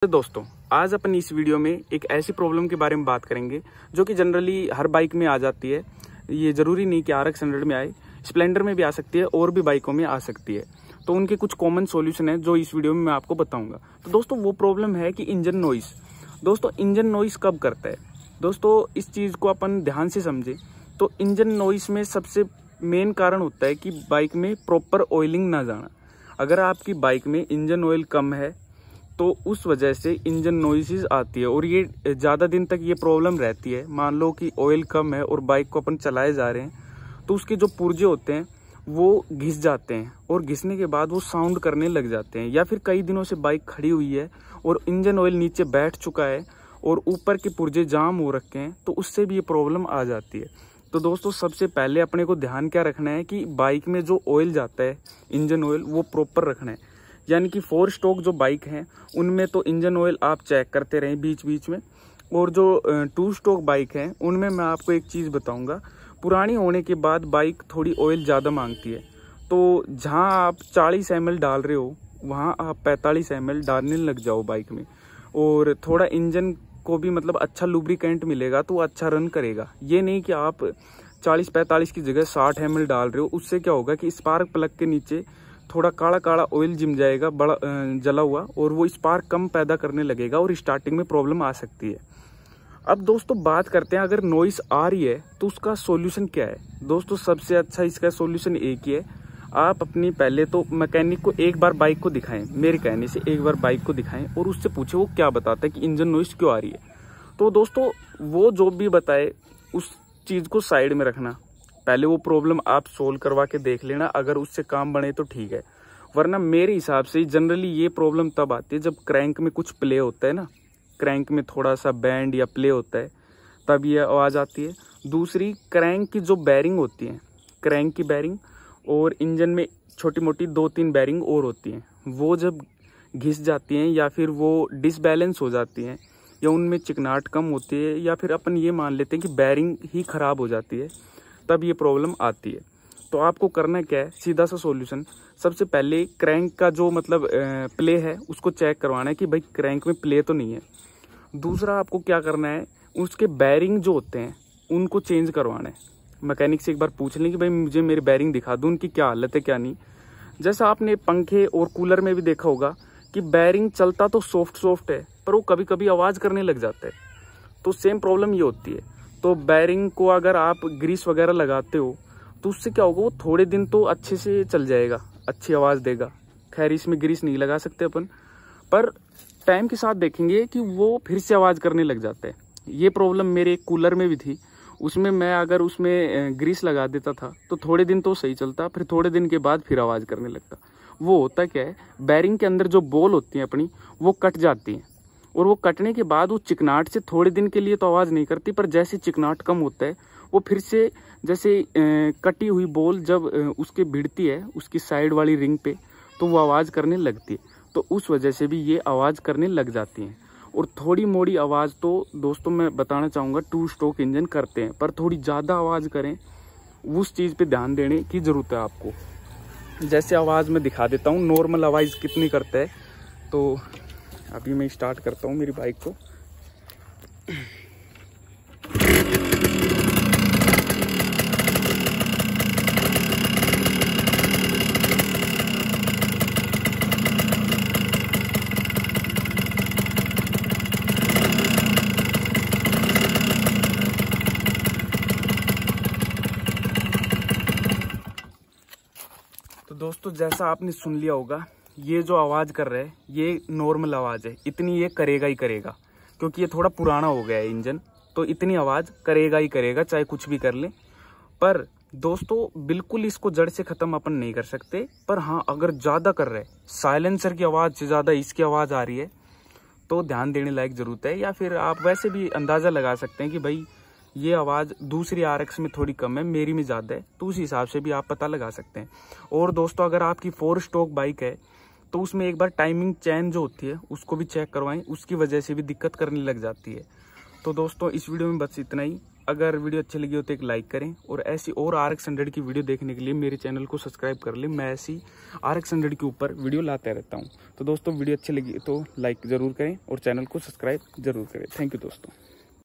दोस्तों, आज अपन इस वीडियो में एक ऐसी प्रॉब्लम के बारे में बात करेंगे जो कि जनरली हर बाइक में आ जाती है। ये जरूरी नहीं कि RX 100 में आए, स्प्लेंडर में भी आ सकती है और भी बाइकों में आ सकती है। तो उनके कुछ कॉमन सॉल्यूशन है जो इस वीडियो में मैं आपको बताऊंगा। तो दोस्तों, वो प्रॉब्लम है कि इंजन नॉइस। दोस्तों, इंजन नॉइस कब करता है? दोस्तों, इस चीज को अपन ध्यान से समझे तो इंजन नॉइस में सबसे मेन कारण होता है कि बाइक में प्रॉपर ऑयलिंग ना जाना। अगर आपकी बाइक में इंजन ऑयल कम है तो उस वजह से इंजन नॉइसेस आती है और ये ज़्यादा दिन तक ये प्रॉब्लम रहती है। मान लो कि ऑयल कम है और बाइक को अपन चलाए जा रहे हैं तो उसके जो पुर्जे होते हैं वो घिस जाते हैं और घिसने के बाद वो साउंड करने लग जाते हैं। या फिर कई दिनों से बाइक खड़ी हुई है और इंजन ऑयल नीचे बैठ चुका है और ऊपर के पुर्जे जाम हो रखे हैं तो उससे भी ये प्रॉब्लम आ जाती है। तो दोस्तों, सबसे पहले अपने को ध्यान क्या रखना है कि बाइक में जो ऑयल जाता है इंजन ऑयल वो प्रॉपर रखना है। यानी कि 4 स्टॉक जो बाइक हैं उनमें तो इंजन ऑयल आप चेक करते रहें बीच बीच में, और जो 2 स्टॉक बाइक हैं उनमें मैं आपको एक चीज़ बताऊंगा। पुरानी होने के बाद बाइक थोड़ी ऑयल ज़्यादा मांगती है, तो जहां आप 40 ml डाल रहे हो वहां आप 45 ml डालने लग जाओ बाइक में, और थोड़ा इंजन को भी मतलब अच्छा लुब्रिकेंट मिलेगा तो अच्छा रन करेगा। ये नहीं कि आप 40-45 की जगह 60 ml डाल रहे हो। उससे क्या होगा कि स्पार्क प्लग के नीचे थोड़ा काला काला ऑयल जिम जाएगा बड़ा जला हुआ, और वो स्पार्क कम पैदा करने लगेगा और स्टार्टिंग में प्रॉब्लम आ सकती है। अब दोस्तों, बात करते हैं अगर नॉइस आ रही है तो उसका सॉल्यूशन क्या है। दोस्तों, सबसे अच्छा इसका सॉल्यूशन एक ही है। आप अपनी पहले तो मैकेनिक को एक बार बाइक को दिखाएं, मेरे कहने से एक बार बाइक को दिखाएं और उससे पूछे वो क्या बताता है कि इंजन नॉइस क्यों आ रही है। तो दोस्तों, वो जो भी बताए उस चीज को साइड में रखना। पहले वो प्रॉब्लम आप सोल्व करवा के देख लेना, अगर उससे काम बने तो ठीक है, वरना मेरे हिसाब से जनरली ये प्रॉब्लम तब आती है जब क्रैंक में कुछ प्ले होता है ना, क्रैंक में थोड़ा सा बैंड या प्ले होता है तब ये आवाज़ आती है। दूसरी, क्रैंक की जो बैरिंग होती है, क्रैंक की बैरिंग और इंजन में छोटी मोटी 2-3 बैरिंग और होती हैं, वो जब घिस जाती हैं या फिर वो डिसबैलेंस हो जाती हैं या उनमें चिकनाहट कम होती है या फिर अपन ये मान लेते हैं कि बैरिंग ही खराब हो जाती है, तब ये प्रॉब्लम आती है। तो आपको करना क्या है, सीधा सा सॉल्यूशन। सबसे पहले क्रैंक का जो मतलब प्ले है उसको चेक करवाना है कि भाई क्रैंक में प्ले तो नहीं है। दूसरा, आपको क्या करना है, उसके बैरिंग जो होते हैं उनको चेंज करवाना है। मैकेनिक से एक बार पूछ लें कि भाई मुझे मेरी बैरिंग दिखा दो, उनकी क्या हालत है क्या नहीं। जैसा आपने पंखे और कूलर में भी देखा होगा कि बैरिंग चलता तो सॉफ्ट है पर वो कभी कभी आवाज़ करने लग जाता है। तो सेम प्रॉब्लम ये होती है। तो बैरिंग को अगर आप ग्रीस वगैरह लगाते हो तो उससे क्या होगा, वो थोड़े दिन तो अच्छे से चल जाएगा, अच्छी आवाज़ देगा। खैर, इसमें ग्रीस नहीं लगा सकते अपन, पर टाइम के साथ देखेंगे कि वो फिर से आवाज़ करने लग जाता है। ये प्रॉब्लम मेरे एक कूलर में भी थी। उसमें मैं अगर उसमें ग्रीस लगा देता था तो थोड़े दिन तो सही चलता, फिर थोड़े दिन के बाद फिर आवाज़ करने लगता। वो होता क्या है, बैरिंग के अंदर जो बॉल होती हैं अपनी वो कट जाती हैं, और वो कटने के बाद वो चिकनाहट से थोड़े दिन के लिए तो आवाज़ नहीं करती, पर जैसे चिकनाहट कम होता है वो फिर से जैसे कटी हुई बॉल जब उसके भिड़ती है उसकी साइड वाली रिंग पे तो वो आवाज़ करने लगती है। तो उस वजह से भी ये आवाज़ करने लग जाती हैं। और थोड़ी मोड़ी आवाज़ तो दोस्तों मैं बताना चाहूँगा 2 स्ट्रोक इंजन करते हैं, पर थोड़ी ज़्यादा आवाज़ करें उस चीज़ पे ध्यान देने की ज़रूरत है आपको। जैसे आवाज़ मैं दिखा देता हूँ नॉर्मल आवाज़ कितनी करता है। तो अभी मैं स्टार्ट करता हूँ मेरी बाइक को। तो दोस्तों, जैसा आपने सुन लिया होगा, ये जो आवाज़ कर रहा है ये नॉर्मल आवाज़ है। इतनी ये करेगा ही करेगा, क्योंकि ये थोड़ा पुराना हो गया है इंजन, तो इतनी आवाज़ करेगा ही करेगा चाहे कुछ भी कर ले। पर दोस्तों, बिल्कुल इसको जड़ से ख़त्म अपन नहीं कर सकते, पर हाँ, अगर ज़्यादा कर रहे, साइलेंसर की आवाज़ से ज़्यादा इसकी आवाज़ आ रही है तो ध्यान देने लायक ज़रूरत है। या फिर आप वैसे भी अंदाज़ा लगा सकते हैं कि भाई ये आवाज़ दूसरी RX में थोड़ी कम है, मेरी में ज़्यादा है, तो उस हिसाब से भी आप पता लगा सकते हैं। और दोस्तों, अगर आपकी 4 स्टॉक बाइक है तो उसमें एक बार टाइमिंग चेन जो होती है उसको भी चेक करवाएं, उसकी वजह से भी दिक्कत करने लग जाती है। तो दोस्तों, इस वीडियो में बस इतना ही। अगर वीडियो अच्छी लगी हो तो एक लाइक करें, और ऐसी और RX 100 की वीडियो देखने के लिए मेरे चैनल को सब्सक्राइब कर लें। मैं ऐसी RX 100 के ऊपर वीडियो लाता रहता हूँ। तो दोस्तों वीडियो अच्छी लगी तो लाइक ज़रूर करें और चैनल को सब्सक्राइब ज़रूर करें। थैंक यू दोस्तों।